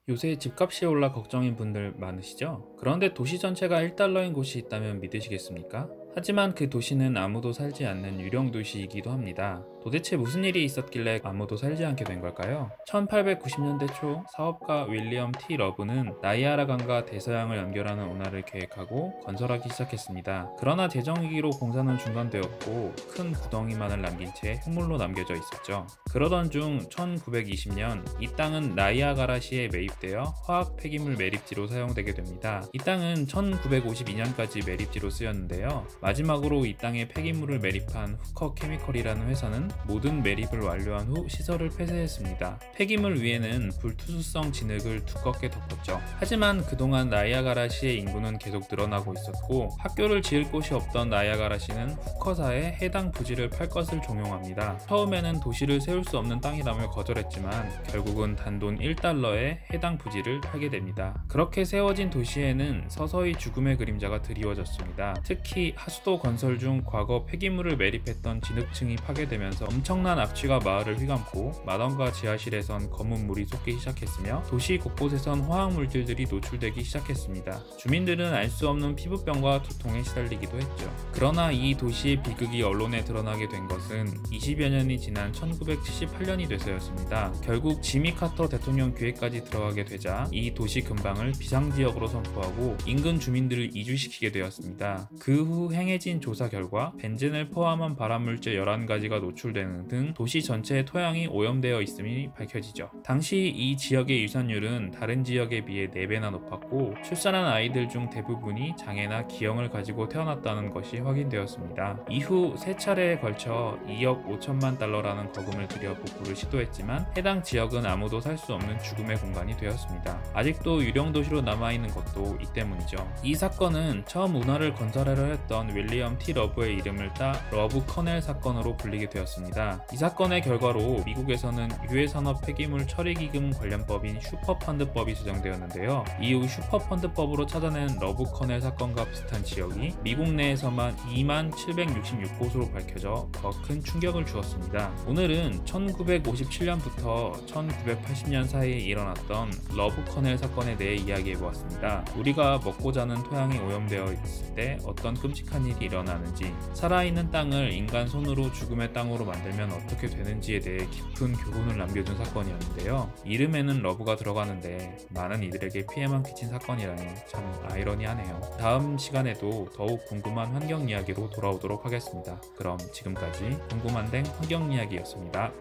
요새 집값이 올라 걱정인 분들 많으시죠? 그런데 도시 전체가 1달러인 곳이 있다면 믿으시겠습니까? 하지만 그 도시는 아무도 살지 않는 유령 도시이기도 합니다. 도대체 무슨 일이 있었길래 아무도 살지 않게 된 걸까요? 1890년대 초 사업가 윌리엄 T. 러브는 나이아가라 강과 대서양을 연결하는 운하를 계획하고 건설하기 시작했습니다. 그러나 재정위기로 공사는 중단되었고 큰 구덩이만을 남긴 채 흙물로 남겨져 있었죠. 그러던 중 1920년 이 땅은 나이아가라시에 매입되어 화학 폐기물 매립지로 사용되게 됩니다. 이 땅은 1952년까지 매립지로 쓰였는데요. 마지막으로 이 땅에 폐기물을 매립한 후커 케미컬이라는 회사는 모든 매립을 완료한 후 시설을 폐쇄했습니다. 폐기물 위에는 불투수성 진흙을 두껍게 덮었죠. 하지만 그동안 나이아가라시의 인구는 계속 늘어나고 있었고 학교를 지을 곳이 없던 나이아가라시는 후커사에 해당 부지를 팔 것을 종용합니다. 처음에는 도시를 세울 수 없는 땅이라며 거절했지만 결국은 단돈 1달러에 해당 부지를 팔게 됩니다. 그렇게 세워진 도시에는 서서히 죽음의 그림자가 드리워졌습니다. 특히 하수도 건설 중 과거 폐기물을 매립했던 진흙층이 파괴되면서 엄청난 악취가 마을을 휘감고 마당과 지하실에선 검은 물이 솟기 시작했으며 도시 곳곳에선 화학물질들이 노출되기 시작했습니다. 주민들은 알 수 없는 피부병과 두통에 시달리기도 했죠. 그러나 이 도시의 비극이 언론에 드러나게 된 것은 20여 년이 지난 1978년이 돼서였습니다. 결국 지미 카터 대통령 기획까지 들어가게 되자 이 도시 근방을 비상지역으로 선포하고 인근 주민들을 이주시키게 되었습니다. 그 후 행해진 조사 결과 벤젠을 포함한 발암물질 11가지가 노출되는 등 도시 전체의 토양이 오염되어 있음이 밝혀지죠. 당시 이 지역의 유산율은 다른 지역에 비해 4배나 높았고 출산한 아이들 중 대부분이 장애나 기형을 가지고 태어났다는 것이 확인되었습니다. 이후 3차례에 걸쳐 2억 5천만 달러라는 거금을 들여 복구를 시도했지만 해당 지역은 아무도 살 수 없는 죽음의 공간이 되었습니다. 아직도 유령 도시로 남아있는 것도 이 때문이죠. 이 사건은 처음 운하를 건설하려 했던 윌리엄 T. 러브의 이름을 따 러브 커넬 사건으로 불리게 되었습니다. 이 사건의 결과로 미국에서는 유해산업 폐기물 처리기금 관련법인 슈퍼펀드법이 제정되었는데요. 이후 슈퍼펀드법으로 찾아낸 러브 커넬 사건과 비슷한 지역이 미국 내에서만 2766곳으로 밝혀져 더 큰 충격을 주었습니다. 오늘은 1957년부터 1980년 사이에 일어났던 러브 커넬 사건에 대해 이야기해보았습니다. 우리가 먹고 자는 토양이 오염되어 있을 때 어떤 끔찍한 일이 일어나는지, 살아있는 땅을 인간 손으로 죽음의 땅으로 만들면 어떻게 되는지에 대해 깊은 교훈을 남겨준 사건이었는데요. 이름에는 러브가 들어가는데 많은 이들에게 피해만 끼친 사건이라니 참 아이러니하네요. 다음 시간에도 더욱 궁금한 환경 이야기로 돌아오도록 하겠습니다. 그럼 지금까지 궁금한댕 환경 이야기였습니다.